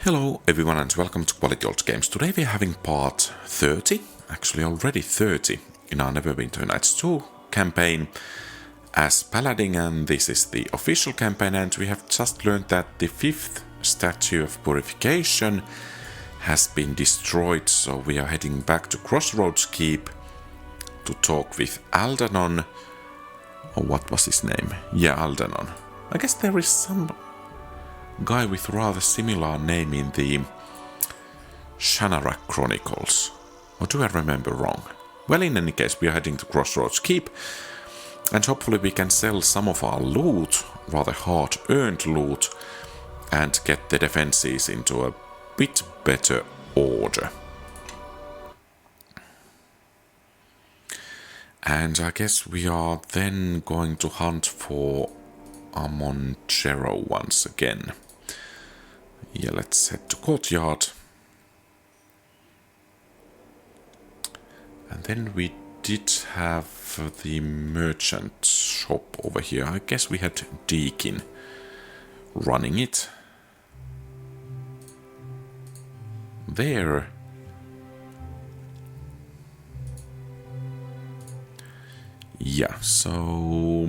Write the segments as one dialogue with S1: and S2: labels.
S1: Hello everyone and welcome to Quality Old Games. Today we're having part 30, actually already 30, in our Neverwinter Nights 2 campaign as Paladin, and this is the official campaign, and we have just learned that the 5th statue of purification has been destroyed, so we are heading back to Crossroads Keep to talk with Aldanon. Or what was his name? Yeah, Aldanon. I guess there is some guy with rather similar name in the Shanarak Chronicles. Or do I remember wrong? Well, in any case, we are heading to Crossroads Keep, and hopefully we can sell some of our loot, rather hard-earned loot, and get the defenses into a bit better order. And I guess we are then going to hunt for Ammon Jerro once again. Yeah, let's head to courtyard. And then we did have the merchant shop over here. I guess we had Deakin running it. There. Yeah, so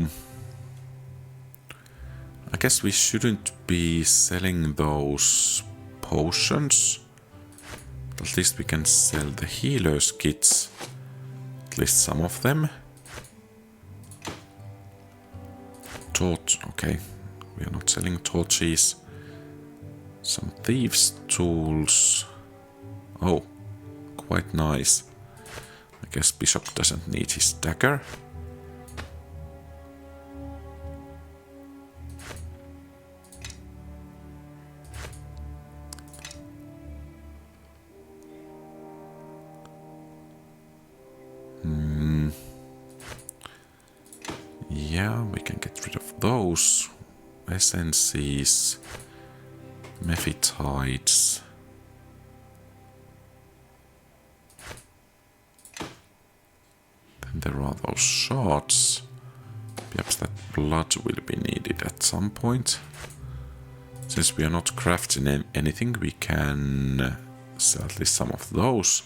S1: I guess we shouldn't be selling those potions. At least we can sell the healer's kits. At least some of them. Okay. We are not selling torches. Some thieves' tools. Oh, quite nice. I guess Bishop doesn't need his dagger. Yeah, we can get rid of those. Essences, mephitides. Then there are those shards. Perhaps that blood will be needed at some point. Since we are not crafting anything, we can sell at least some of those.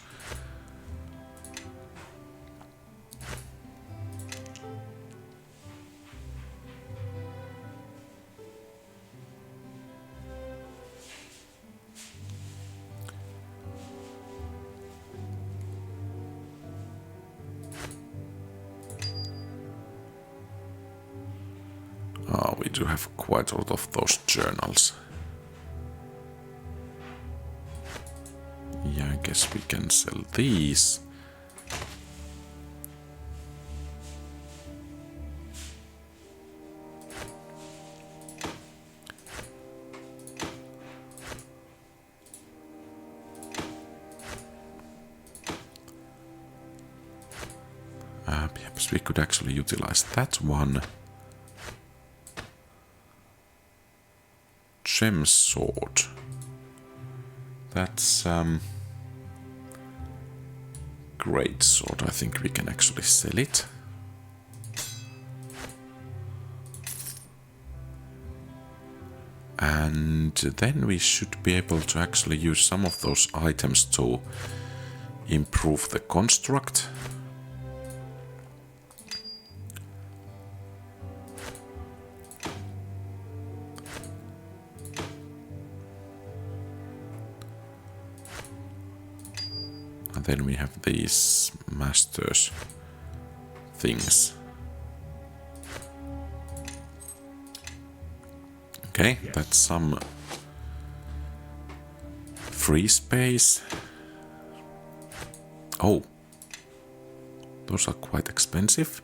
S1: We do have quite a lot of those journals. Yeah, I guess we can sell these. Perhaps we could actually utilize that one. Gem sword. That's great sword. I think we can actually sell it. And then we should be able to actually use some of those items to improve the construct. And then we have these masters things. Okay, that's some free space. Oh, those are quite expensive.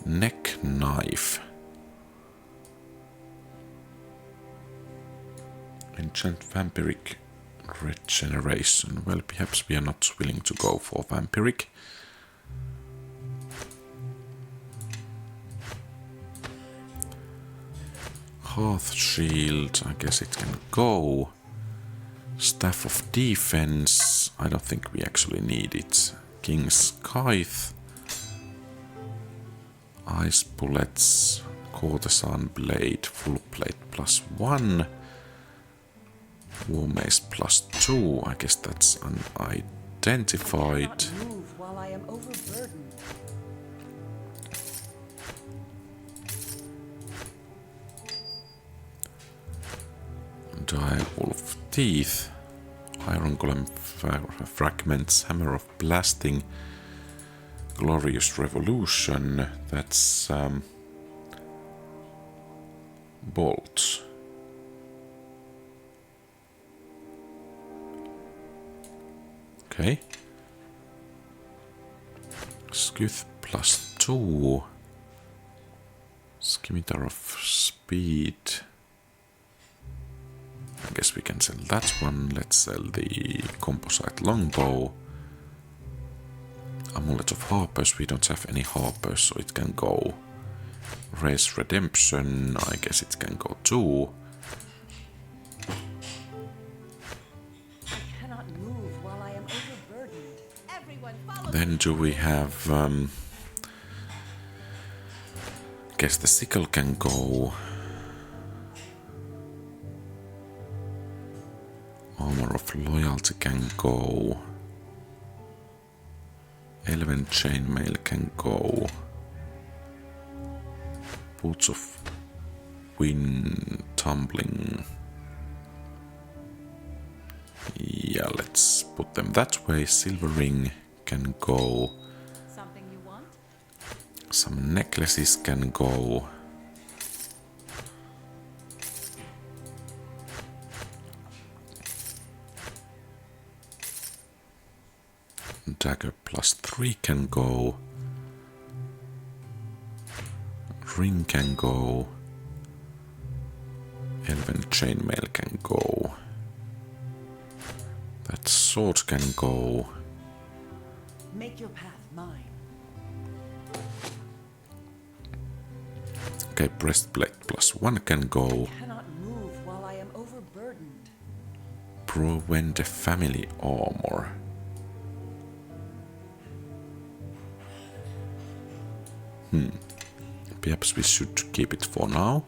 S1: Neck knife. Enchant vampiric regeneration. Well, perhaps we are not willing to go for vampiric. Hearth shield, I guess it can go. Staff of defense, I don't think we actually need it. King's scythe. Ice bullets, courtesan blade, full plate +1. War Mace +2. I guess that's unidentified.
S2: Move while I am overburdened.
S1: Direwolf Teeth. Iron Golem Fragments. Hammer of Blasting. Glorious Revolution. That's bolts. Okay. Scythe +2. Scimitar of Speed. I guess we can sell that one. Let's sell the composite longbow. Amulet of Harpers. We don't have any Harpers, so it can go. Race Redemption. I guess it can go too.
S2: I cannot move while I am overburdened. Everyone follow.
S1: Then do we have... guess the sickle can go. Armor of Loyalty can go. Elven Chainmail can go. Boots of Wind Tumbling. Yeah, let's put them that way. Silver Ring can go.
S2: Something you want?
S1: Some necklaces can go. Dagger +3 can go. Ring can go. Elven Chainmail can go. That sword can go.
S2: Make your path mine.
S1: Okay, breastplate +1 can go.
S2: Cannot move while I am overburdened.
S1: Provende family armor. Perhaps we should keep it for now.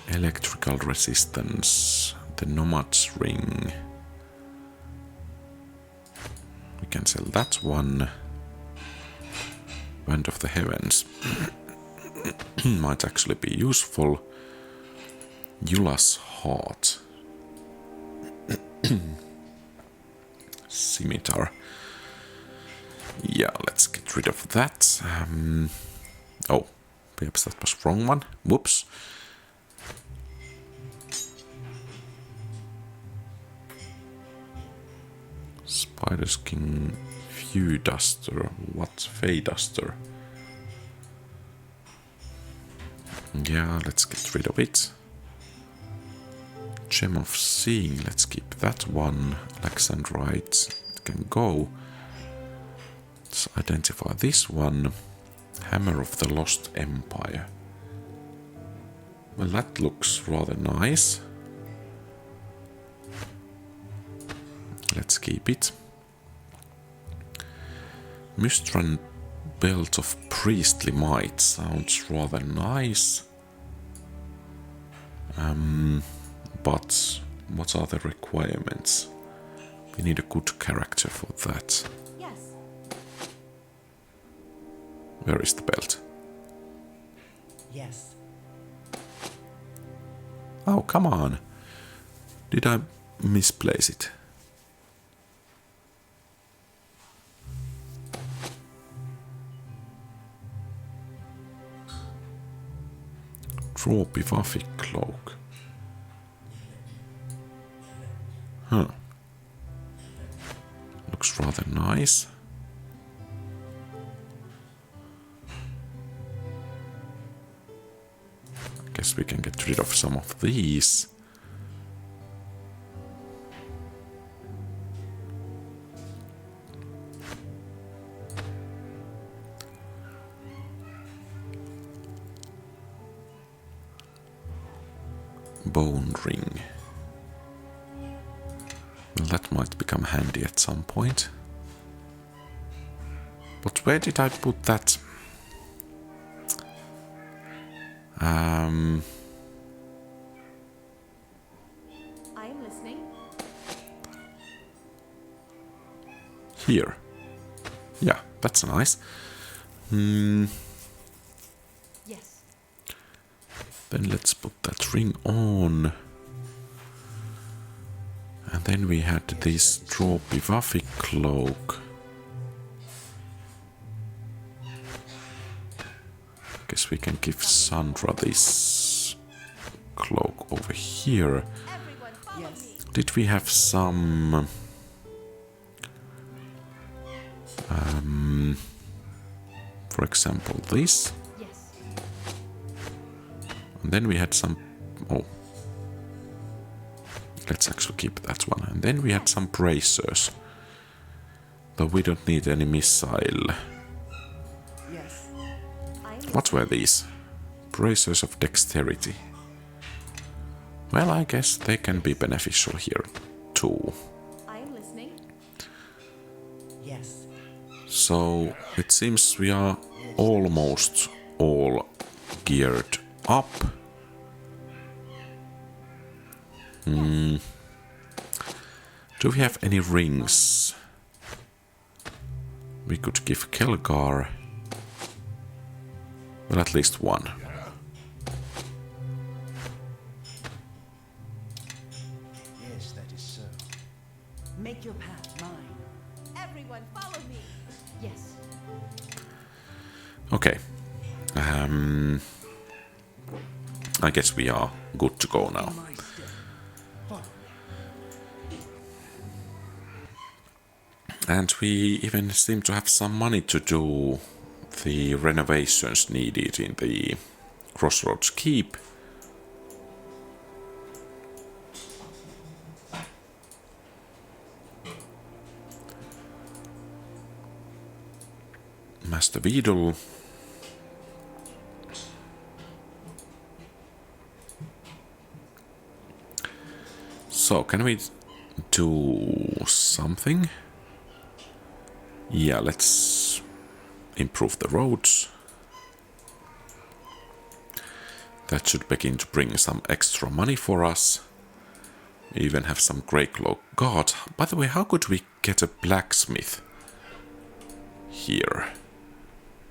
S1: Electrical resistance. The Nomad's Ring. We can sell that one. Band of the Heavens. Might actually be useful. Yula's Heart. Scimitar. Yeah, let's get rid of that. Oh, perhaps that was wrong one. Whoops. Spider's King Few Duster. What? Fey Duster. Yeah, let's get rid of it. Gem of Seeing, let's keep that one. Alexandrite, it can go. Let's identify this one. Hammer of the Lost Empire. Well, that looks rather nice. Let's keep it. Mystran Belt of Priestly Might sounds rather nice. But what are the requirements? We need a good character for that.
S2: Yes.
S1: Where is the belt?
S2: Yes.
S1: Oh, come on. Did I misplace it? Trophy Waffi Cloak. Huh. Looks rather nice. I guess we can get rid of some of these. Bone ring. Well, that might become handy at some point. But where did I put that?
S2: I am listening.
S1: Here. Yeah, that's nice.
S2: Yes.
S1: Then let's put that ring on. And then we had this straw Bivafi cloak. Guess we can give Sandra this cloak over here.
S2: Everyone follow me.
S1: Did we have some... for example, this?
S2: Yes.
S1: And then we had some... Oh. Let's actually keep that one. And then we had some bracers. Though we don't need any missile.
S2: Yes. I am
S1: What were these? Bracers of dexterity. Well, I guess they can be beneficial here, too.
S2: I am listening.
S3: Yes.
S1: So, it seems we are almost all geared up. Do we have any rings? We could give Kelgar. Well, at least one.
S3: Yes, that is so.
S2: Make your path mine. Everyone follow me. Yes.
S1: Okay. I guess we are good to go now. And we even seem to have some money to do the renovations needed in the Crossroads Keep. Master Vidal. So, can we do something? Yeah, let's improve the roads. That should begin to bring some extra money for us. We even have some grey cloak. God, by the way, how could we get a blacksmith here?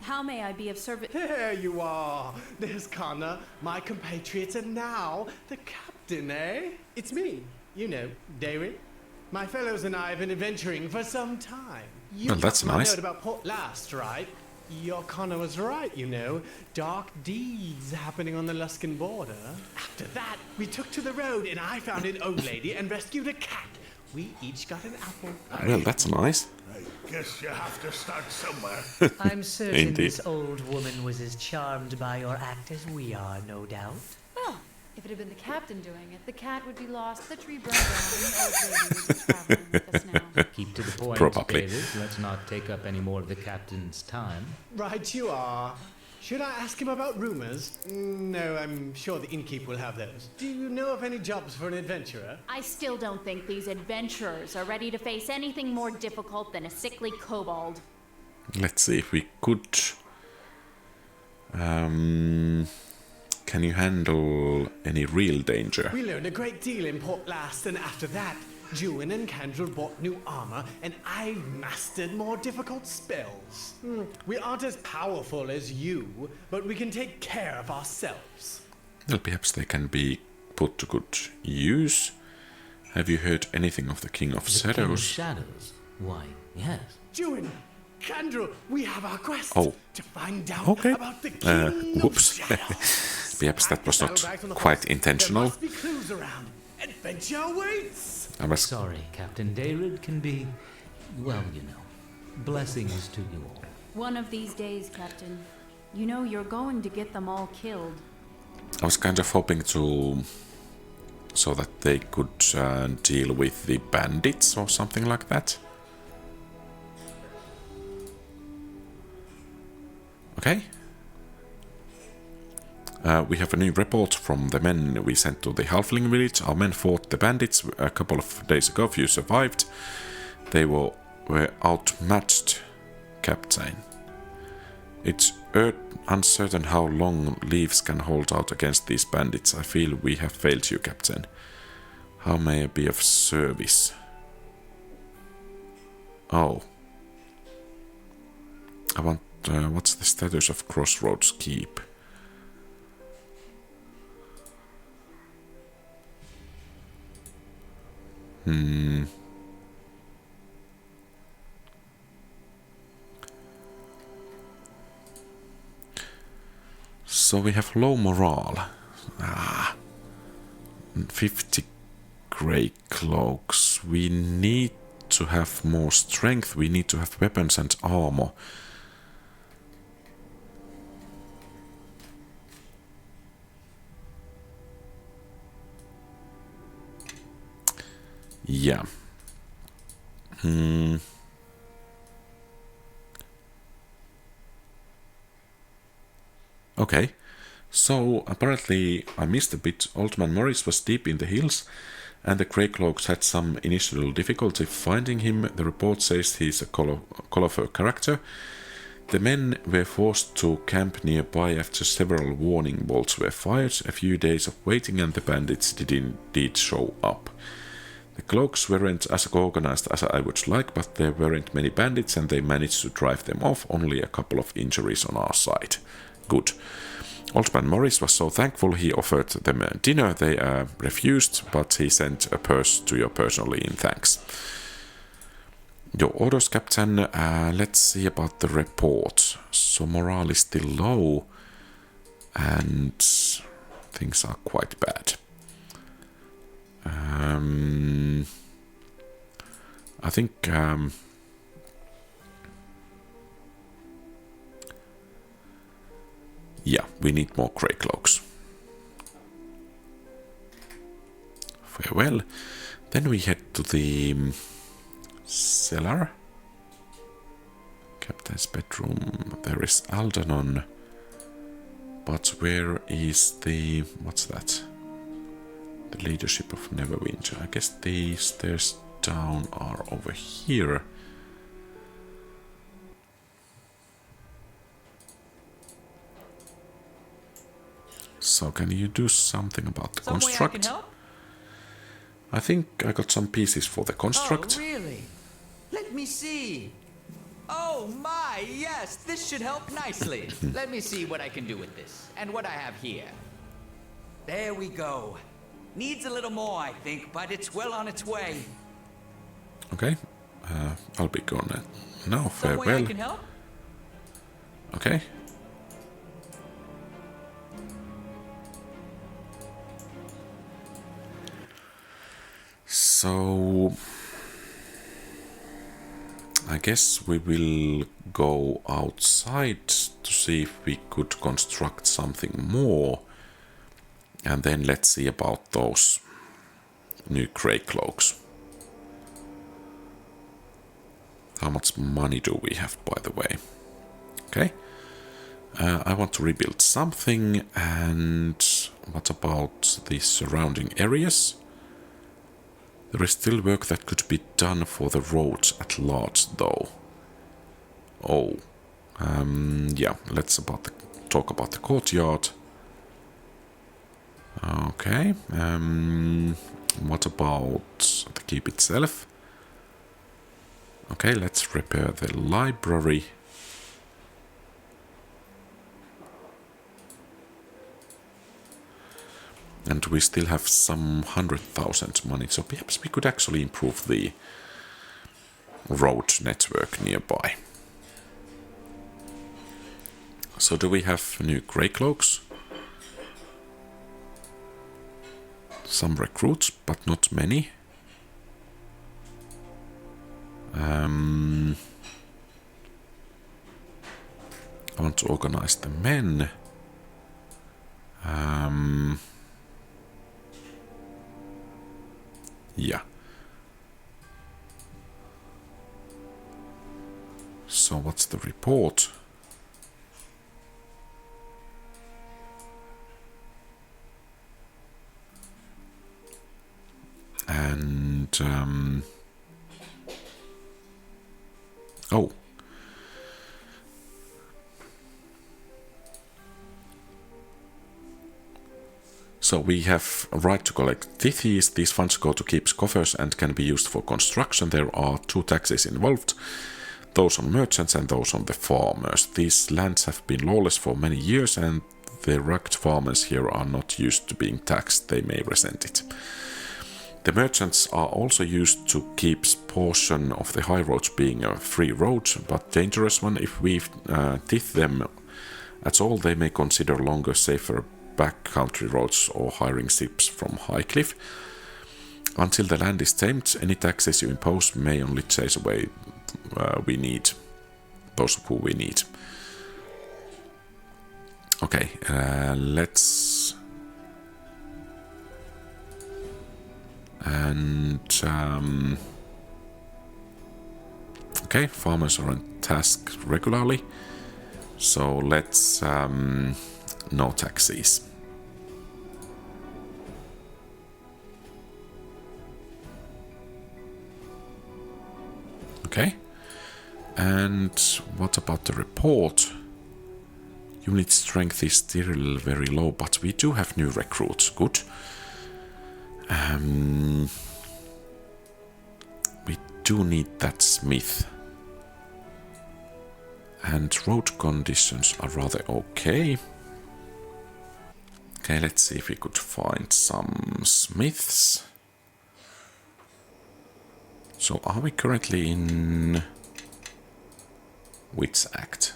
S2: How may I be of service?
S3: There you are. There's Connor, my compatriot, and now the captain, eh? It's me. You know, David. My fellows and I have been adventuring for some time. You
S1: Well, that's
S3: got my
S1: nice.
S3: note about Port Last, right? Your Connor was right, you know. Dark deeds happening on the Luskan border. After that, we took to the road and I found an old lady and rescued a cat. We each got an apple.
S1: Well, that's nice.
S4: I guess you have to start somewhere.
S5: I'm certain
S1: Indeed.
S5: this old woman was as charmed by your act as we are, no doubt.
S2: Well, if it had been the captain doing it, the cat would be lost, the tree burned down, and the old lady would be traveling with us now.
S6: Keep to the point,
S1: Probably.
S6: David. Let's not take up any more of the captain's time.
S3: Right you are. Should I ask him about rumors? No, I'm sure the innkeep will have those. Do you know of any jobs for an adventurer?
S7: I still don't think these adventurers are ready to face anything more difficult than a sickly kobold.
S1: Let's see if we could... can you handle any real danger?
S3: We learned a great deal in Port Last, and after that, Juin and Candrel bought new armor, and I mastered more difficult spells. We aren't as powerful as you, but we can take care of ourselves.
S1: Well, perhaps they can be put to good use. Have you heard anything of the King of
S6: The King of
S1: Shadows?
S6: Shadows? Why, yes.
S3: Juin, Candrel, we have our quest
S1: Oh.
S3: to find out
S1: Okay.
S3: about the King
S1: Whoops.
S3: of Shadows.
S1: Perhaps that was not
S3: Saddlebags on the
S1: quite
S3: horse.
S1: intentional.
S3: There must be clues around. Adventure awaits.
S1: I was...
S6: Sorry, Captain Dayrid can be, well, you know, blessings to you all.
S7: One of these days, Captain. You know you're going to get them all killed.
S1: I was kind of hoping to... so that they could deal with the bandits or something like that. Okay. We have a new report from the men we sent to the Halfling village. Our men fought the bandits a couple of days ago. Few survived. They were outmatched, Captain. It's uncertain how long Leaves can hold out against these bandits. I feel we have failed you, Captain. How may I be of service? Oh. I want... what's the status of Crossroads Keep? So we have low morale. 50 grey cloaks. We need to have more strength. We need to have weapons and armor. Yeah. Okay. So, apparently I missed a bit. Old Man Morris was deep in the hills, and the Grey Cloaks had some initial difficulty finding him. The report says he's a colorful character. The men were forced to camp nearby after several warning bolts were fired. A few days of waiting and the bandits did indeed show up. The Cloaks weren't as organized as I would like, but there weren't many bandits and they managed to drive them off. Only a couple of injuries on our side. Good. Old Man Morris was so thankful he offered them dinner. They refused, but he sent a purse to you personally in thanks. Your orders, Captain. Let's see about the report. So morale is still low, and things are quite bad. I think yeah, we need more Grey Cloaks. Farewell. Then we head to the cellar. Captain's bedroom. There is Aldanon. But where is the... what's that? The leadership of Neverwinter. I guess the stairs down are over here. So can you do something about the construct? I think I got some pieces for the construct.
S8: Oh, really? Let me see. Oh my, yes, this should help nicely. Let me see what I can do with this, and what I have here. There we go. Needs a little more, I think, but it's well on its way.
S1: Okay, I'll be gone now.
S8: Some way I
S1: Farewell.
S8: can help?
S1: Okay. So I guess we will go outside to see if we could construct something more, and then let's see about those new Grey Cloaks. How much money do we have, by the way? Okay. I want to rebuild something, and what about the surrounding areas? There is still work that could be done for the roads at large, though. Oh, yeah, let's talk about the courtyard. Okay, what about the keep itself? Okay, let's repair the library. And we still have some 100,000 money, so perhaps we could actually improve the road network nearby. So do we have new Grey Cloaks? Some recruits, but not many. I want to organize the men. Yeah. So what's the report? And oh. So So we have a right to collect tithes. These funds go to keep coffers and can be used for construction. There are 2 taxes involved, those on merchants and those on the farmers. These lands have been lawless for many years, and the rugged farmers here are not used to being taxed. They may resent it. The merchants are also used to keep portion of the high roads being a free road, but dangerous one. If we tithe them at all, they may consider longer, safer backcountry roads or hiring ships from Highcliff. Until the land is tamed, any taxes you impose may only chase away those who we need. Okay, let's... And... okay, farmers are on task regularly. So let's... no taxes. Okay. And what about the report? Unit strength is still very low, but we do have new recruits. Good. We do need that smith. And road conditions are rather okay. Okay, let's see if we could find some smiths. So are we currently in which act?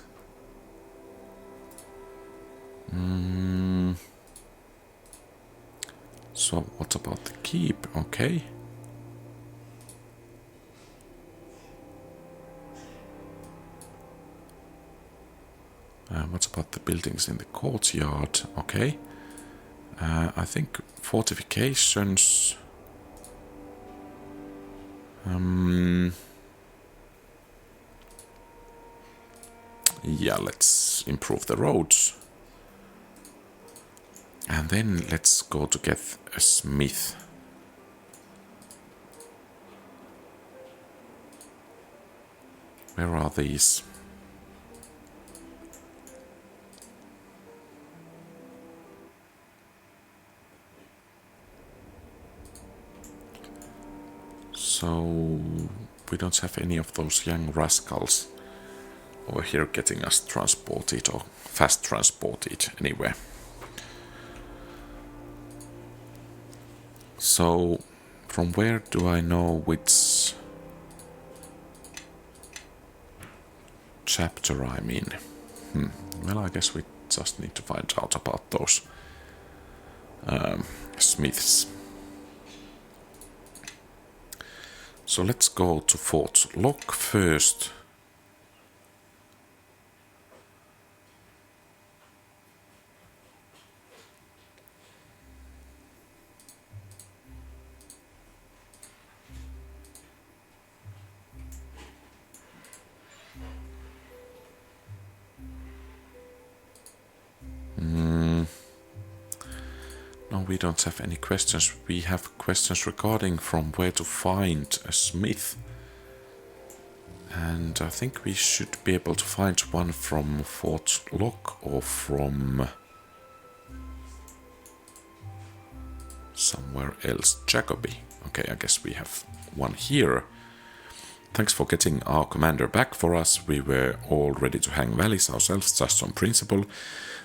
S1: So what about the keep? Okay. What about the buildings in the courtyard? Okay. I think fortifications... yeah, let's improve the roads. And then let's go to get a smith. Where are these? So we don't have any of those young rascals over here getting us transported or fast transported anywhere. So from where do I know which chapter I'm in? Well, I guess we just need to find out about those smiths. So let's go to Fort Lock first. No, we don't have any questions. We have questions regarding from where to find a smith. And I think we should be able to find one from Fort Lock or from somewhere else. Jacoby. Okay, I guess we have one here. Thanks for getting our commander back for us. We were all ready to hang valleys ourselves just on principle.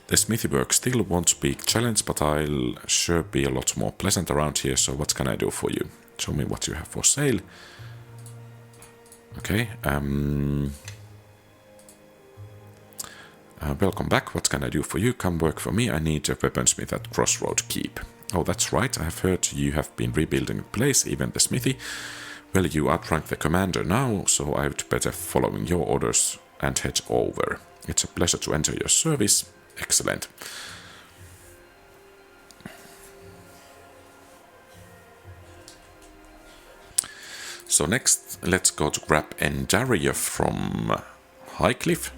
S1: The smithy work still won't be a challenge, but I'll sure be a lot more pleasant around here, so what can I do for you? Show me what you have for sale. Okay, welcome back, what can I do for you? Come work for me, I need a weaponsmith at Crossroads Keep. Oh, that's right, I have heard you have been rebuilding the place, even the smithy. Well, you outrank the commander now, so I'd better following your orders and head over. It's a pleasure to enter your service. Excellent. So next, let's go to grab Endaria from Highcliff.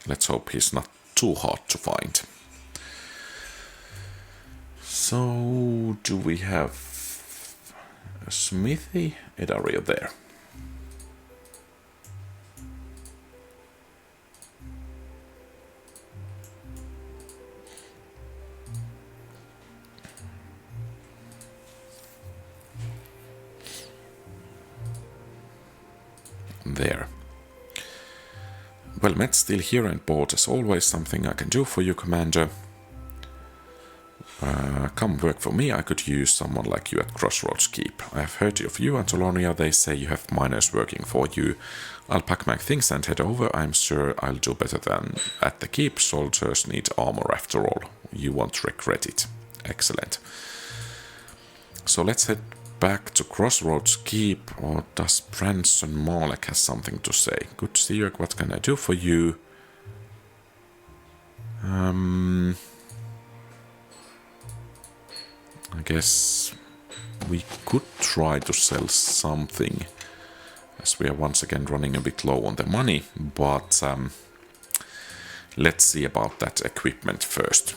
S1: Let's hope he's not too hard to find. So, do we have a smithy? Endaria there. Well met, still here and bored as always. Something I can do for you, Commander. Come work for me. I could use someone like you at Crossroads Keep. I have heard of you and Tolonia. They say you have miners working for you. I'll pack my things and head over. I'm sure I'll do better than at the keep. Soldiers need armor after all. You won't regret it. Excellent. So let's head back to Crossroads Keep. Or does Branson Malek have something to say? Good to see you. What can I do for you? I guess we could try to sell something, as we are once again running a bit low on the money, but let's see about that equipment first.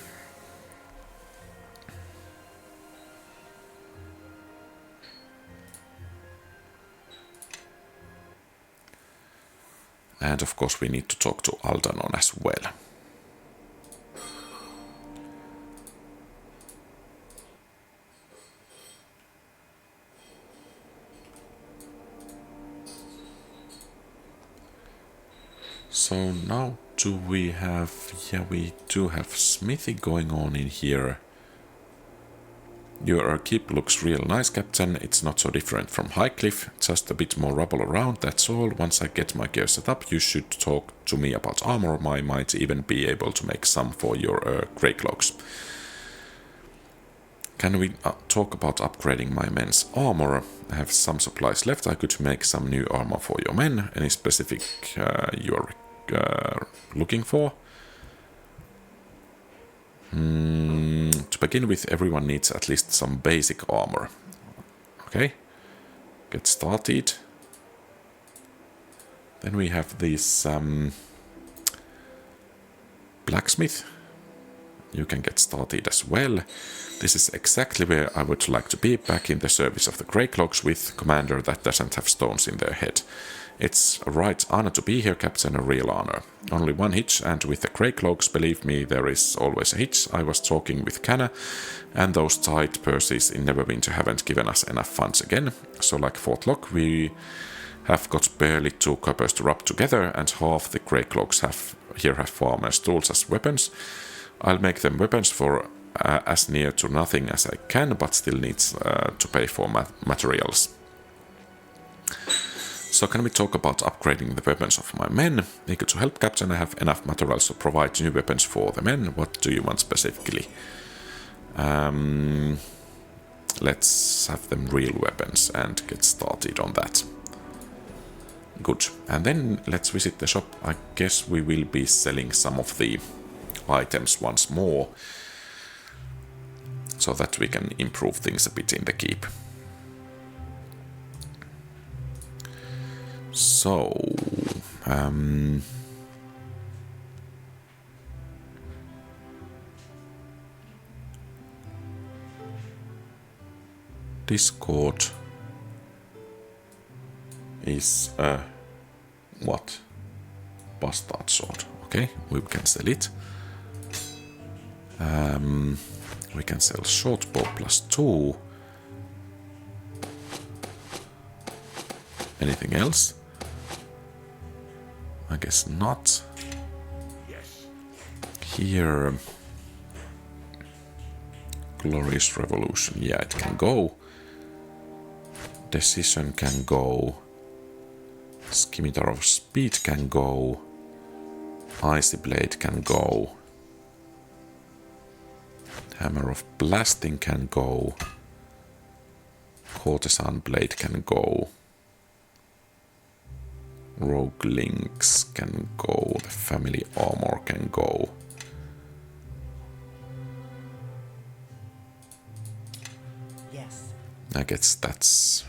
S1: And of course we need to talk to Aldanon as well. So now do we have... yeah, we do have smithy going on in here. Your keep looks real nice, Captain. It's not so different from Highcliff, just a bit more rubble around, that's all. Once I get my gear set up, you should talk to me about armor. I might even be able to make some for your grey cloaks. Can we talk about upgrading my men's armor? I have some supplies left. I could make some new armor for your men. Any specific you're looking for? To begin with, everyone needs at least some basic armor. Okay, get started. Then we have this blacksmith. You can get started as well. This is exactly where I would like to be, back in the service of the Grey Cloaks with Commander that doesn't have stones in their head. It's a right honor to be here, Captain, a real honor. Only one hitch, and with the Grey Cloaks, believe me, there is always a hitch. I was talking with Canna, and those tight purses in Neverwinter haven't given us enough funds again. So like Fort Lock, we have got barely 2 coppers to rub together, and half the Grey Cloaks have farmers' tools as weapons. I'll make them weapons for as near to nothing as I can, but still needs to pay for materials. So can we talk about upgrading the weapons of my men? Eager to help, Captain. I have enough materials to provide new weapons for the men. What do you want specifically? Let's have them real weapons and get started on that. Good. And then let's visit the shop. I guess we will be selling some of the items once more, so that we can improve things a bit in the keep. So, Discord is a what? Bastard sword. Okay, we can sell it. We can sell short bow +2. Anything else? I guess not.
S4: Yes.
S1: Here, Glorious Revolution. Yeah, it can go. Decision can go. Scimitar of Speed can go. Icy Blade can go. Hammer of Blasting can go. Courtesan Blade can go. Rogue Links can go. The Family Armor can go.
S5: Yes.
S1: I guess that's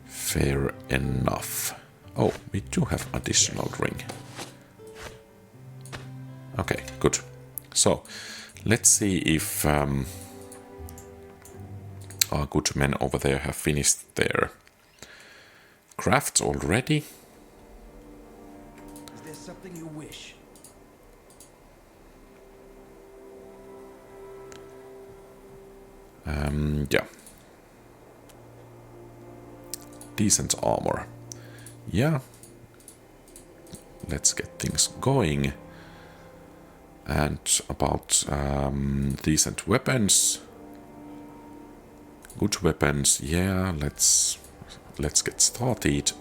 S1: fair enough. Oh, we do have additional ring. Okay, good. So, let's see if our good men over there have finished their crafts already.
S9: Is there something you wish?
S1: Yeah. Decent armor. Yeah, let's get things going. And about decent weapons. Good weapons, yeah, let's get started.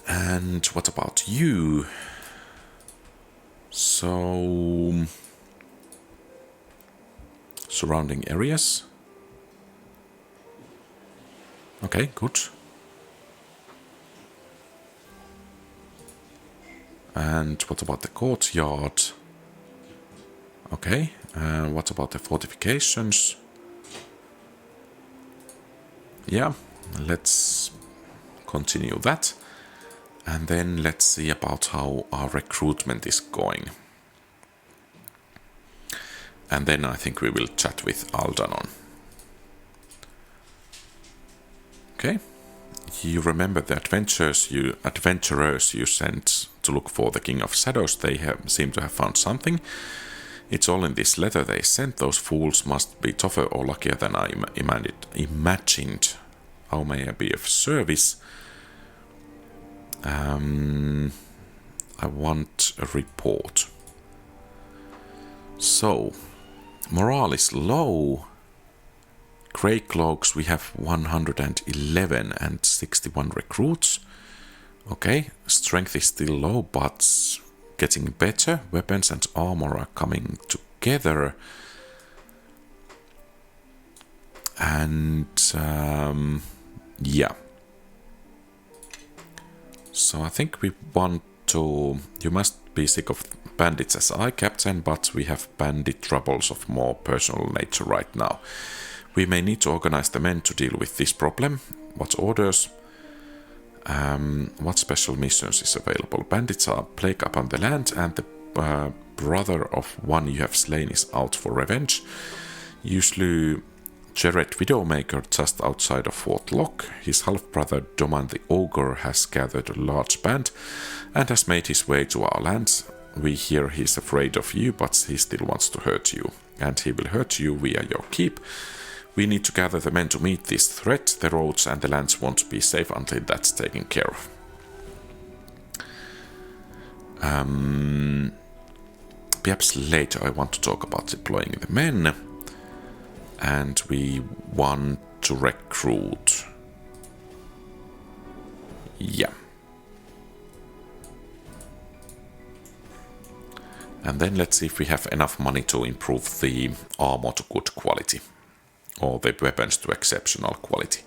S1: And what about you? So, surrounding areas. Okay, good. And what about the courtyard? Okay, what about the fortifications? Yeah, let's continue that. And then let's see about how our recruitment is going. And then I think we will chat with Aldanon. Okay. You remember the adventurers you sent to look for the King of Shadows. They seem to have found something. It's all in this letter they sent. Those fools must be tougher or luckier than I imagined. How may I be of service? I want a report. So, morale is low. Grey Cloaks, we have 111 and 61 recruits. Okay, strength is still low, but getting better. Weapons and armor are coming together. And, yeah. So I think we want to... You must be sick of bandits as I, Captain, but we have bandit troubles of more personal nature right now. We may need to organize the men to deal with this problem. What orders? What special missions is available? Bandits are plague upon the land, and the brother of one you have slain is out for revenge. You slew Jared Widowmaker just outside of Fort Lock. His half-brother Doman the Ogre has gathered a large band and has made his way to our lands. We hear he's afraid of you, but he still wants to hurt you. And he will hurt you via your keep. We need to gather the men to meet this threat. The roads and the lands won't be safe until that's taken care of. Perhaps later I want to talk about deploying the men. And we want to recruit. Yeah. And then let's see if we have enough money to improve the armor to good quality. Or the weapons to exceptional quality.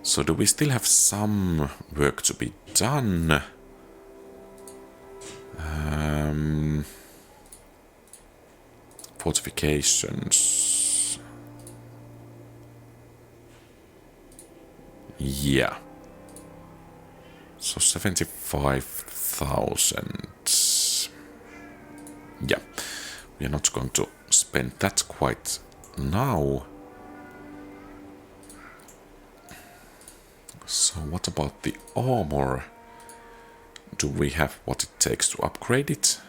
S1: So do we still have some work to be done? Fortifications. Yeah. So 75,000. Yeah. We are not going to spend that quite now. So what about the armor? Do we have what it takes to upgrade it?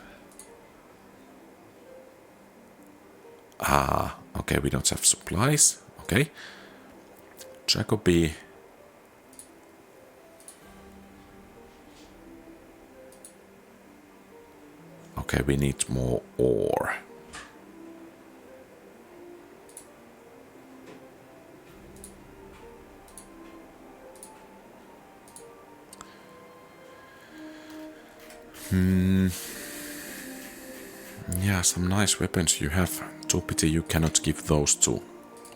S1: Ah, okay, we don't have supplies. Okay. Jacoby. Okay, we need more ore. Yeah, some nice weapons you have. Too pity you cannot give those to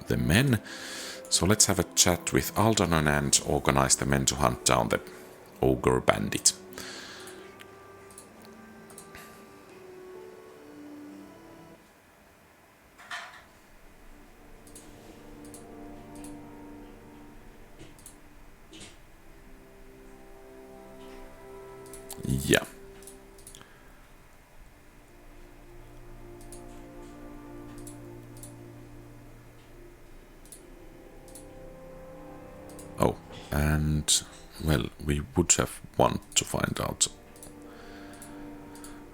S1: the men. So let's have a chat with Aldanon and organize the men to hunt down the ogre bandit. Yeah. Oh, and well, we would have want to find out.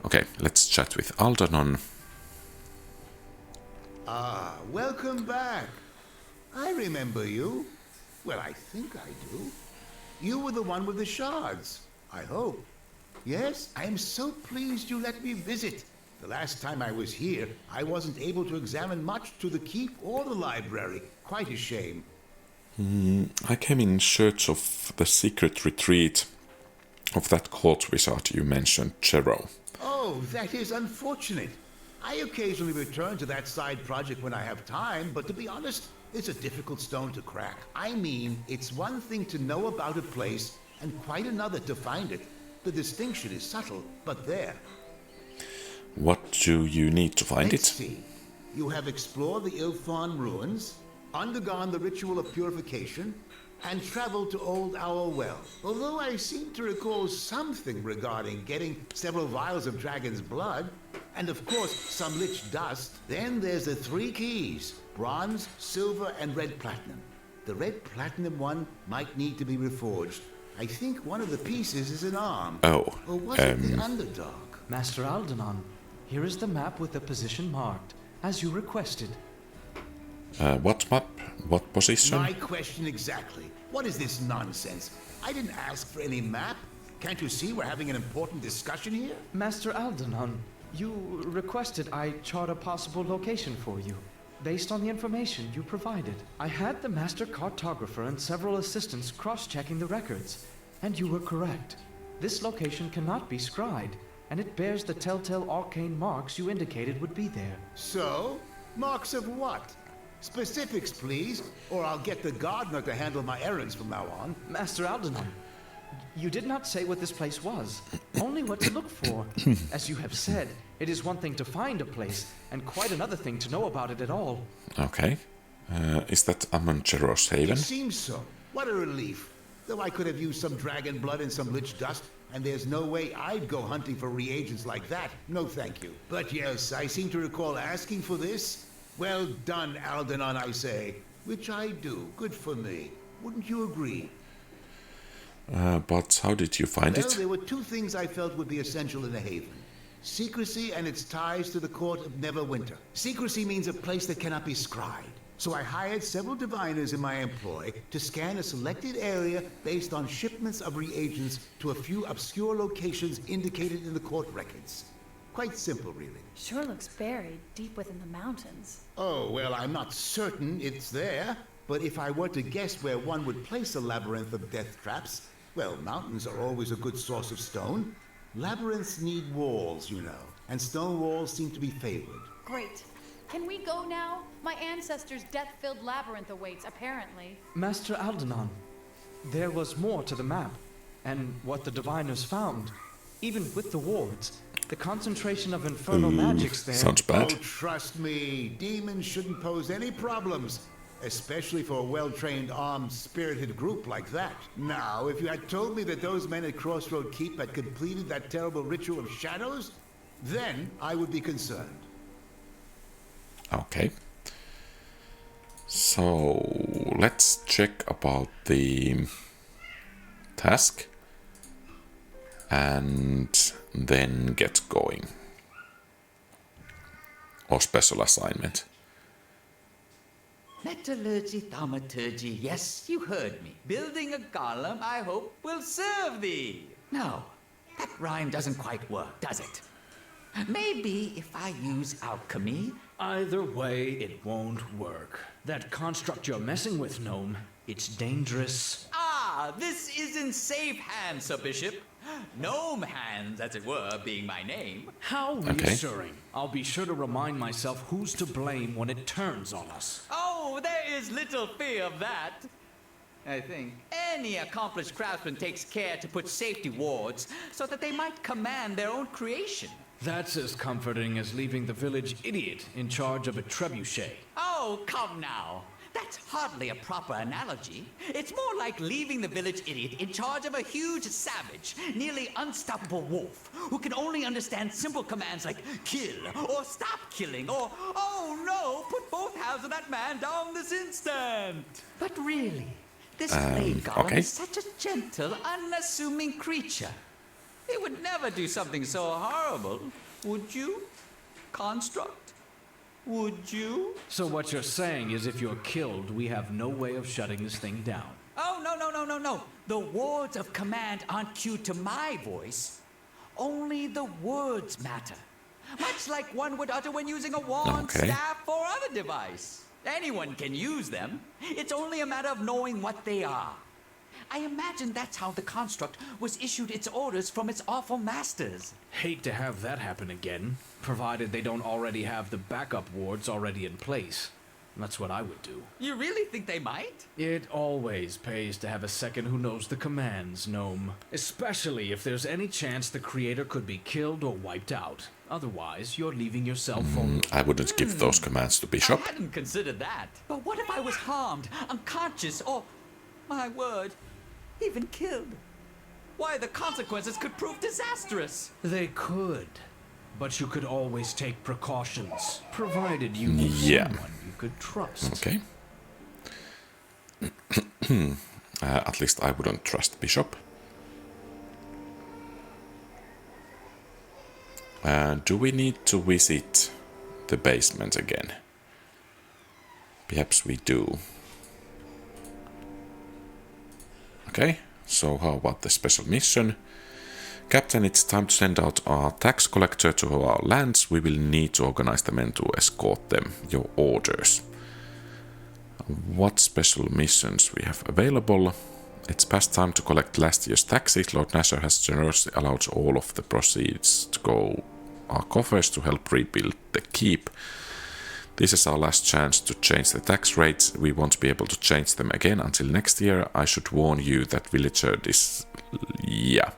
S1: Okay, let's chat with Aldanon.
S4: Ah, welcome back. I remember you. Well, I think I do.
S9: You were the one with the shards, I hope. Yes, I am so pleased you let me visit. The last time I was here, I wasn't able to examine much to the keep or the library. Quite a shame.
S1: I came in search of the secret retreat of that court wizard you mentioned, Jerro.
S9: Oh, that is unfortunate. I occasionally return to that side project when I have time, but to be honest, it's a difficult stone to crack. I mean, it's one thing to know about a place, and quite another to find it. The distinction is subtle, but there.
S1: What do you need to find
S9: Let's
S1: it?
S9: see. You have explored the Ilfon ruins, undergone the ritual of purification, and traveled to Old Owl Well. Although I seem to recall something regarding getting several vials of dragon's blood, and of course some lich dust, then there's the 3 keys: bronze, silver, and red platinum. The red platinum one might need to be reforged. I think one of the pieces is an arm.
S1: Oh,
S9: Or was it the underdog?
S10: Master Aldanon, here is the map with the position marked, as you requested.
S1: What map? What position?
S9: My question exactly. What is this nonsense? I didn't ask for any map. Can't you see we're having an important discussion here?
S10: Master Aldanon, you requested I chart a possible location for you, based on the information you provided. I had the master cartographer and several assistants cross-checking the records, and you were correct. This location cannot be scryed, and it bears the telltale arcane marks you indicated would be there.
S9: So? Marks of what? Specifics, please, or I'll get the gardener to handle my errands from now on.
S10: Master Aldanon, you did not say what this place was, only what to look for. As you have said, it is one thing to find a place, and quite another thing to know about it at all.
S1: Okay. Is that Ammon Jerro's haven?
S9: It seems so. What a relief. Though I could have used some dragon blood and some lich dust, and there's no way I'd go hunting for reagents like that. No thank you. But yes, I seem to recall asking for this. Well done, Aldanon, I say. Which I do. Good for me. Wouldn't you agree?
S1: But how did you find
S9: Well,
S1: it?
S9: there were 2 things I felt would be essential in a haven. Secrecy and its ties to the court of Neverwinter. Secrecy means a place that cannot be scryed. So I hired several diviners in my employ to scan a selected area based on shipments of reagents to a few obscure locations indicated in the court records. Quite simple, really.
S2: Sure looks buried deep within the mountains.
S9: Oh, well, I'm not certain it's there, but if I were to guess where one would place a labyrinth of death traps, well, mountains are always a good source of stone. Labyrinths need walls, you know, and stone walls seem to be favored.
S2: Great. Can we go now? My ancestors' death-filled labyrinth awaits, apparently.
S10: Master Aldanon, there was more to the map, and what the diviners found. Even with the wards, the concentration of infernal magics there...
S1: Sounds bad.
S9: Oh, trust me, demons shouldn't pose any problems, especially for a well-trained, armed, spirited group like that. Now, if you had told me that those men at Crossroads Keep had completed that terrible ritual of shadows, then I would be concerned.
S1: Okay. So let's check about the task and then get going. Or special assignment.
S8: Metallurgy, thaumaturgy, yes, you heard me. Building a golem, I hope, will serve thee. No, that rhyme doesn't quite work, does it? Maybe if I use alchemy...
S10: Either way, it won't work. That construct you're messing with, Gnome, it's dangerous.
S8: Ah, this is in safe hands, Sir Bishop. Gnome hands, as it were, being my name.
S10: How reassuring. I'll be sure to remind myself who's to blame when it turns on us.
S8: Oh, there is little fear of that. I think any accomplished craftsman takes care to put safety wards so that they might command their own creation.
S10: That's as comforting as leaving the village idiot in charge of a trebuchet.
S8: Oh, come now. That's hardly a proper analogy. It's more like leaving the village idiot in charge of a huge savage, nearly unstoppable wolf, who can only understand simple commands like kill, or stop killing, or, oh no, put both halves of that man down this instant. But really, this blade golem is such a gentle, unassuming creature. It would never do something so horrible, would you? Construct? Would you?
S10: So what you're saying is if you're killed, we have no way of shutting this thing down.
S8: Oh, no. The words of command aren't cued to my voice. Only the words matter. Much like one would utter when using a wand,
S1: Okay.
S8: staff, or other device. Anyone can use them. It's only a matter of knowing what they are. I imagine that's how the construct was issued its orders from its awful masters.
S10: Hate to have that happen again, provided they don't already have the backup wards already in place. That's what I would do.
S8: You really think they might?
S10: It always pays to have a second who knows the commands, Gnome. Especially if there's any chance the creator could be killed or wiped out. Otherwise, you're leaving yourself vulnerable.
S1: I wouldn't give those commands to Bishop.
S8: I hadn't considered that. But what if I was harmed, unconscious, or, my word, even killed? Why, the consequences could prove disastrous.
S10: They could. But you could always take precautions, provided you knew someone you could trust.
S1: Okay. At least I wouldn't trust Bishop. Do we need to visit the basement again? Perhaps we do. Okay, so how about the special mission? Captain, it's time to send out our tax collector to our lands. We will need to organize the men to escort them. Your orders. What special missions we have available? It's past time to collect last year's taxes. Lord Nasher has generously allowed all of the proceeds to go our coffers to help rebuild the keep. This is our last chance to change the tax rates. We won't be able to change them again until next year. I should warn you that villager is... yeah.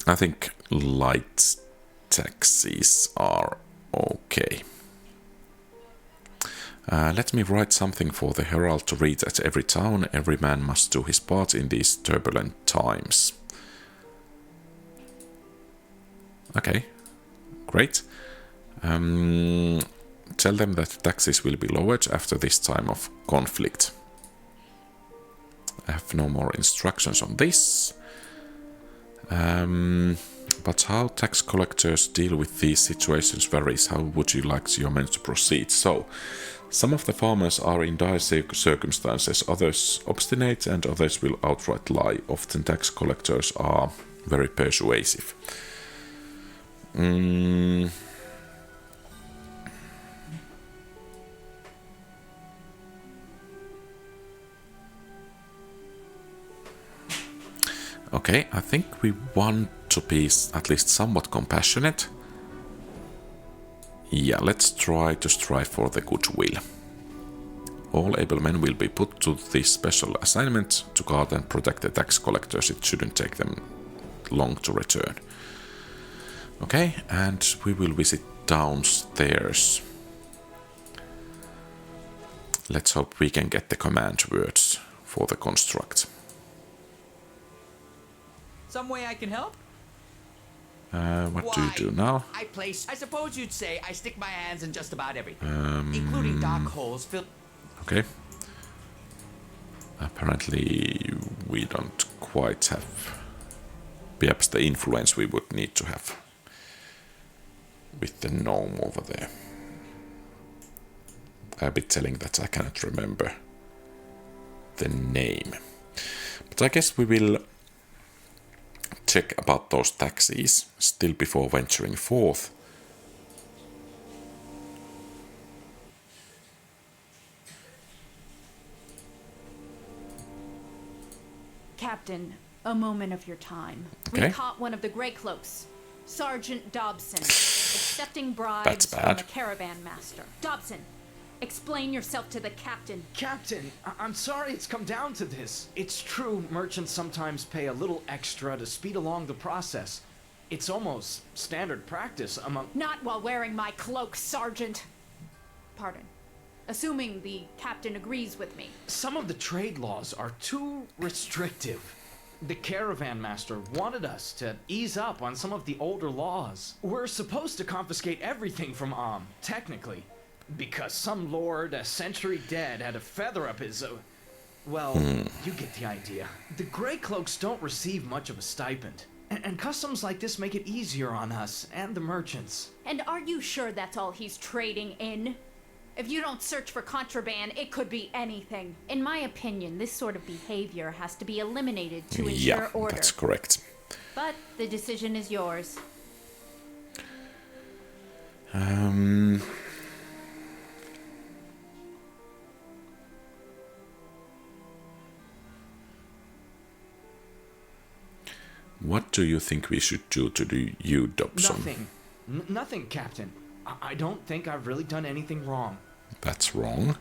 S1: I think light taxes are okay. Let me write something for the herald to read at every town. Every man must do his part in these turbulent times. Okay, great. Tell them that taxes will be lowered after this time of conflict. I have no more instructions on this. But how tax collectors deal with these situations varies. How would you like your men to proceed? So, some of the farmers are in dire circumstances, others obstinate, and others will outright lie. Often tax collectors are very persuasive. Okay, I think we want to be at least somewhat compassionate. Yeah, let's try to strive for the goodwill. All able men will be put to this special assignment to guard and protect the tax collectors. It shouldn't take them long to return. Okay, and we will visit downstairs. Let's hope we can get the command words for the construct.
S8: Some way I can help?
S1: What do you do now?
S8: I suppose you'd say I stick my hands in just about everything, including dark holes filled.
S1: Okay. Apparently, we don't quite have perhaps the influence we would need to have with the gnome over there. A bit telling that I cannot remember the name. But I guess we will check about those taxes still before venturing forth.
S7: Captain, a moment of your time.
S1: Okay.
S7: We caught one of the Grey Cloaks, Sergeant Dobson, accepting bribes
S1: That's bad.
S7: from a caravan master. Dobson, explain yourself to the captain.
S10: Captain, I'm sorry it's come down to this. It's true merchants sometimes pay a little extra to speed along the process. It's almost standard practice among...
S7: Not while wearing my cloak, Sergeant. Pardon. Assuming the captain agrees with me.
S10: Some of the trade laws are too restrictive. The caravan master wanted us to ease up on some of the older laws. We're supposed to confiscate everything from technically. Because some lord a century dead had a feather up his... well, you get the idea. The Grey Cloaks don't receive much of a stipend. And customs like this make it easier on us and the merchants.
S7: And are you sure that's all he's trading in? If you don't search for contraband, it could be anything. In my opinion, this sort of behavior has to be eliminated to ensure order.
S1: That's correct.
S7: But the decision is yours.
S1: What do you think we should do to you, Dobson?
S10: Nothing. Nothing, Captain. I don't think I've really done anything wrong.
S1: That's wrong.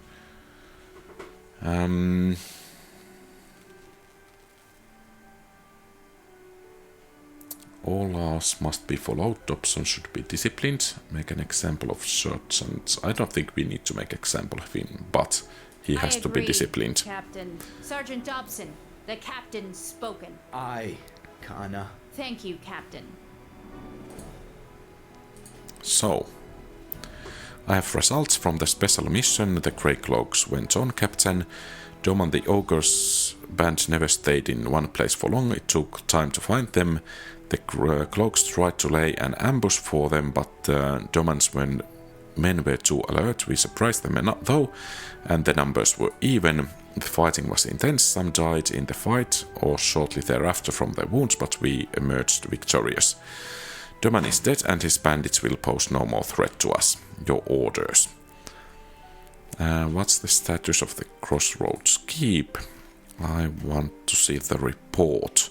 S1: All laws must be followed. Dobson should be disciplined. Make an example of sergeants. I don't think we need to make example of him, but he has to be disciplined.
S7: Captain. Sergeant Dobson, the captain's spoken.
S10: Aye, Kana.
S7: Thank you, Captain.
S1: So, I have results from the special mission. The Grey Cloaks went on, Captain. Doman the Ogre's band never stayed in one place for long. It took time to find them. The Cloaks tried to lay an ambush for them, but Doman's men were too alert. We surprised them though, and the numbers were even. The fighting was intense. Some died in the fight or shortly thereafter from their wounds, but we emerged victorious. Doman is dead and his bandits will pose no more threat to us. Your orders. What's the status of the Crossroads Keep? I want to see the report.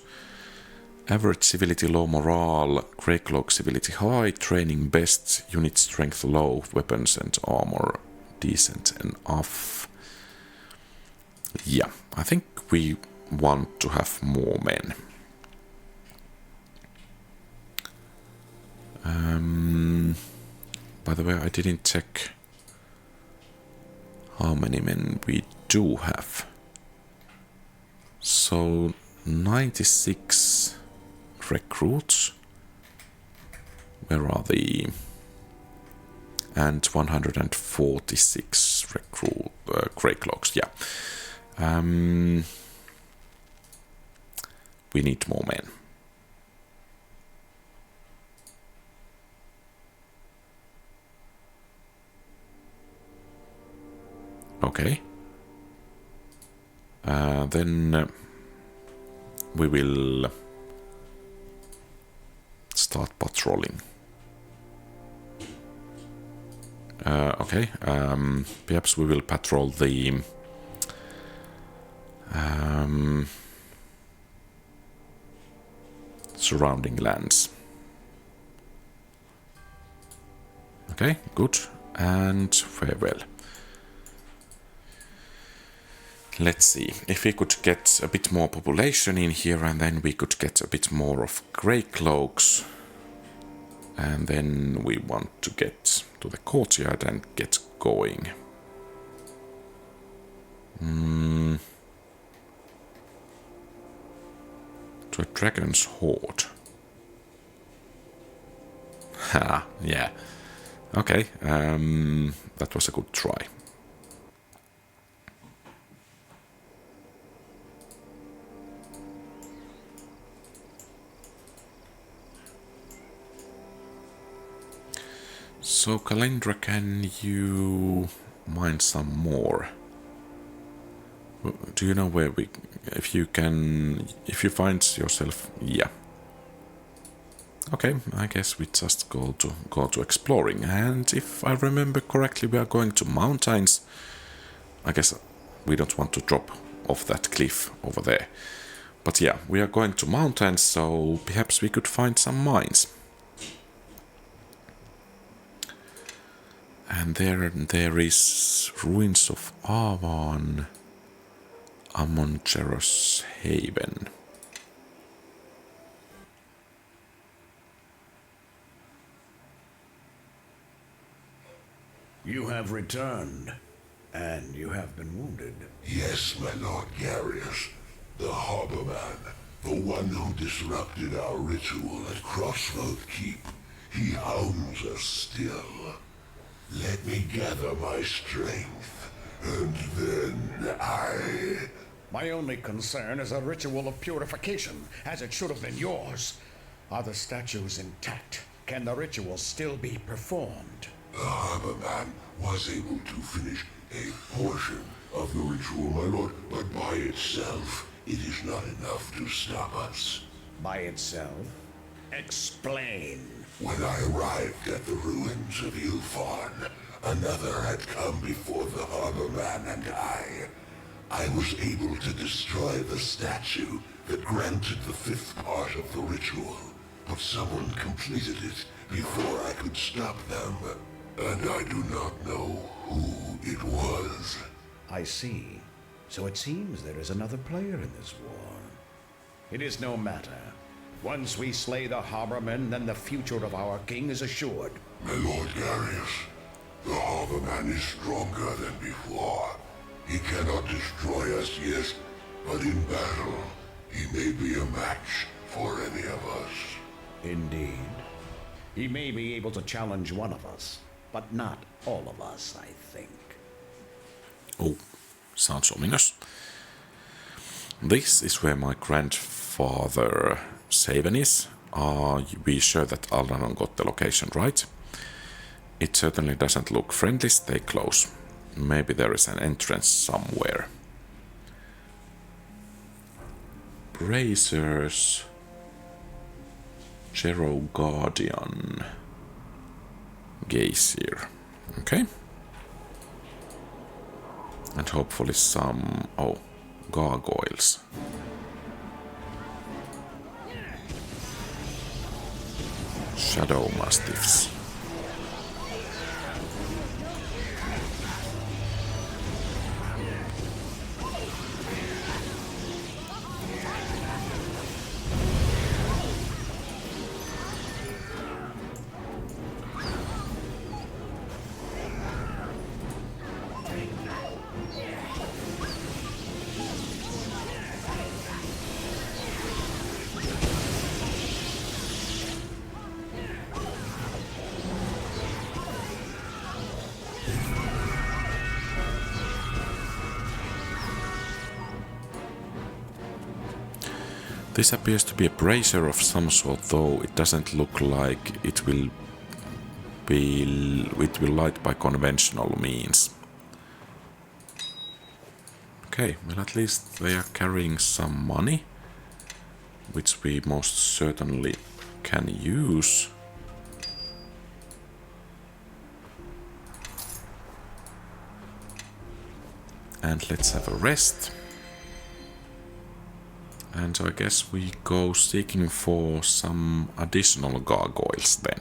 S1: Average civility low, morale, Grey Cloak civility high, training best, unit strength low, weapons and armor decent enough. Yeah, I think we want to have more men. By the way, I didn't check how many men we do have. So 96 recruits. Where are they? And 146 Grey Cloaks. Yeah. We need more men. Okay. Then we will start patrolling. Okay. Perhaps we will patrol the surrounding lands. Okay, good. And farewell. Let's see, if we could get a bit more population in here and then we could get a bit more of Grey Cloaks. And then we want to get to the courtyard and get going. To a dragon's hoard. Ha, yeah. Okay, that was a good try. So, Kalendra, can you mine some more? Do you know where if you find yourself, yeah. Okay, I guess we just go to exploring, and if I remember correctly, we are going to mountains. I guess we don't want to drop off that cliff over there. But yeah, we are going to mountains, so perhaps we could find some mines. And there is ruins of Haven of Ammon Jerro's Haven.
S4: You have returned, and you have been wounded.
S11: Yes, my Lord Garius, the harborman, the one who disrupted our ritual at Crossroads Keep. He hounds us still. Let me gather my strength, and then
S4: My only concern is a ritual of purification, as it should have been yours. Are the statues intact? Can the ritual still be performed?
S11: The harbor man was able to finish a portion of the ritual, my lord, but by itself, it is not enough to stop us.
S4: By itself? Explain.
S11: When I arrived at the ruins of Ilfarn, another had come before the harbor man and I was able to destroy the statue that granted the 5th part of the ritual, but someone completed it before I could stop them, and I do not know who it was.
S4: I see. So it seems there is another player in this war. It is no matter. Once we slay the harbormen, then the future of our king is assured.
S11: My lord Darius, the harbor man is stronger than before. He cannot destroy us, yes, but in battle, he may be a match for any of us.
S4: Indeed. He may be able to challenge one of us, but not all of us, I think.
S1: Oh, sounds ominous. This is where my grandfather Saven is. Are we sure that Aldanon got the location right? It certainly doesn't look friendly. Stay close. Maybe there is an entrance somewhere. Bracers. Jerro Guardian. Geysir. Okay. And hopefully some... oh, gargoyles. Shadow mastiffs. This appears to be a brazier of some sort, though it doesn't look like it will light by conventional means. Okay, well at least they are carrying some money, which we most certainly can use. And let's have a rest. And I guess we go seeking for some additional gargoyles then.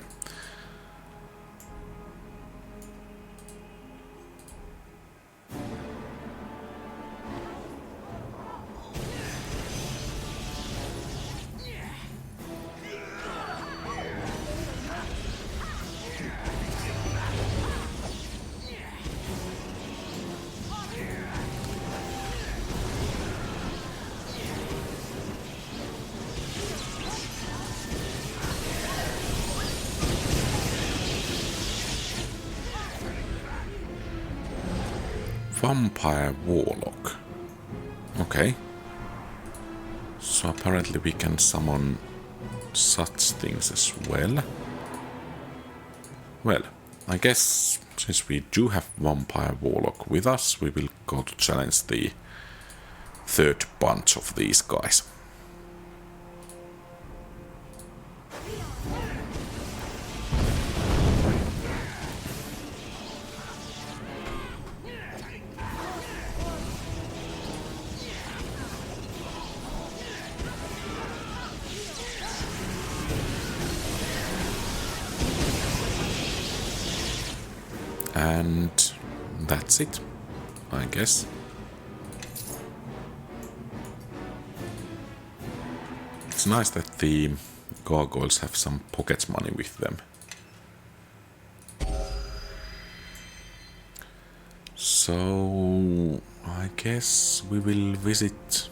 S1: Vampire Warlock. Okay. So apparently we can summon such things as well. Well, I guess since we do have Vampire Warlock with us, we will go to challenge the third bunch of these guys. And that's it, I guess. It's nice that the gargoyles have some pocket money with them. So I guess we will visit...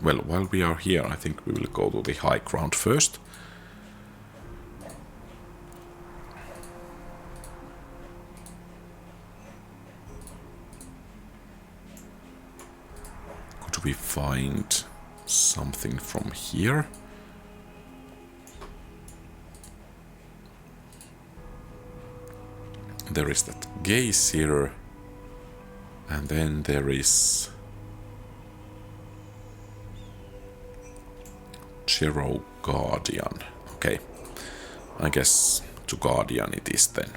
S1: well, while we are here, I think we will go to the high ground first. We find something from here. there is that gaze here, and then there is Jerro Guardian. Okay, I guess to Guardian it is then.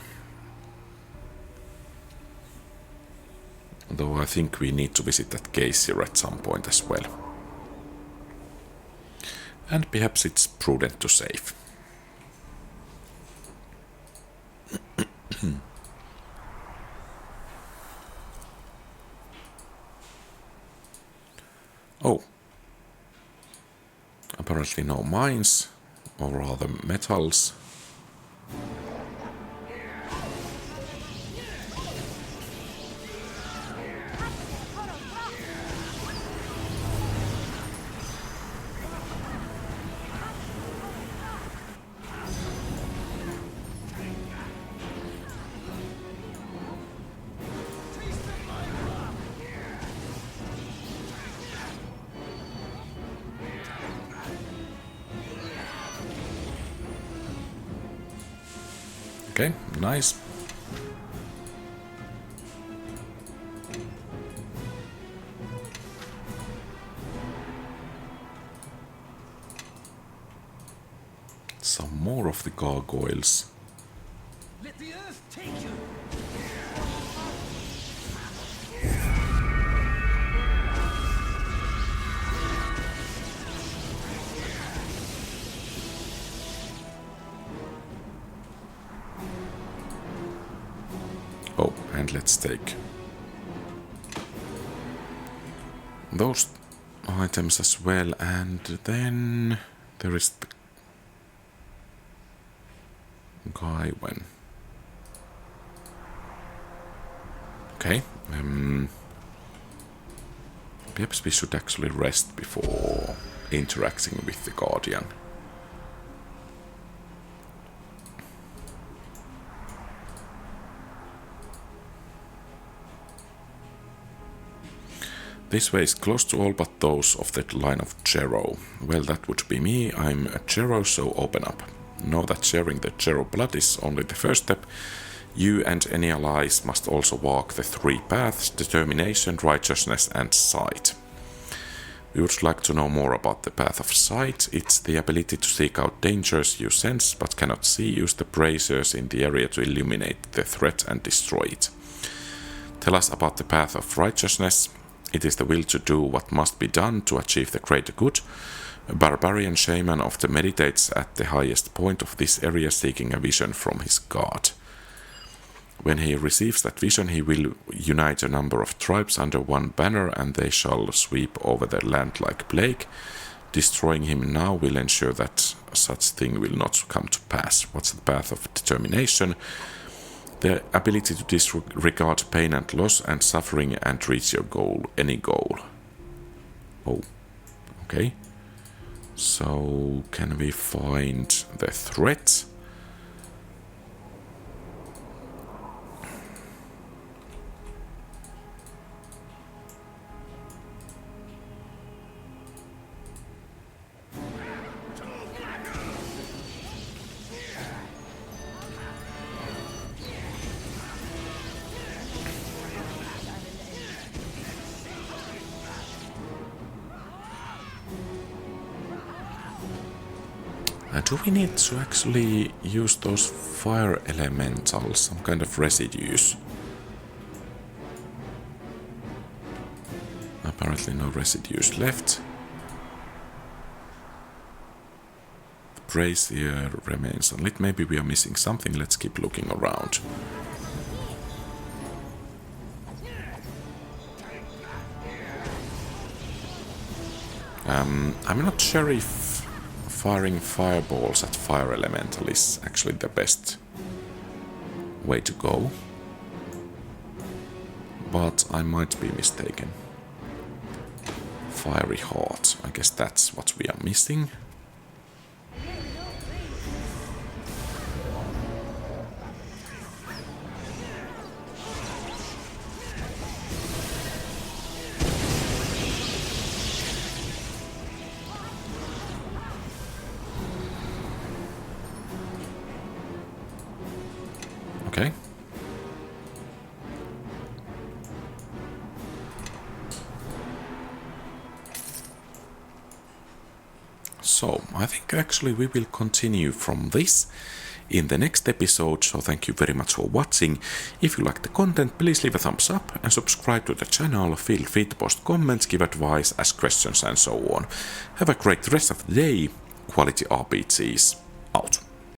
S1: Though I think we need to visit that gaze here at some point as well. And perhaps it's prudent to save. Oh. Apparently no mines, or rather metals. Okay, nice. Some more of the gargoyles.
S12: Let the earth take you.
S1: Oh, and let's take those items as well, and then there is the guy when. Okay, perhaps we should actually rest before interacting with the Guardian. This way is close to all but those of the line of Jerro. Well, that would be me. I'm a Jerro, so open up. Know that sharing the Jerro blood is only the first step. You and any allies must also walk the 3 paths: determination, righteousness, and sight. We would like to know more about the path of sight. It's the ability to seek out dangers you sense but cannot see. Use the braziers in the area to illuminate the threat and destroy it. Tell us about the path of righteousness. It is the will to do what must be done to achieve the greater good. A barbarian shaman often meditates at the highest point of this area, seeking a vision from his god. When he receives that vision, he will unite a number of tribes under one banner, and they shall sweep over the land like plague. Destroying him now will ensure that such thing will not come to pass. What's the path of determination? The ability to disregard pain and loss and suffering and reach your goal, any goal. Oh, okay. So, can we find the threat? Do we need to actually use those fire elementals, some kind of residues? Apparently no residues left. The brazier remains unlit. Maybe we are missing something. Let's keep looking around. I'm not sure if firing fireballs at fire elemental is actually the best way to go, but I might be mistaken. Fiery heart, I guess that's what we are missing. Okay. so I think actually we will continue from this in the next episode, so thank you very much for watching. If you like the content, please leave a thumbs up and subscribe to the channel, feel free to post comments, give advice, ask questions and so on. Have a great rest of the day. QualityRPGs out.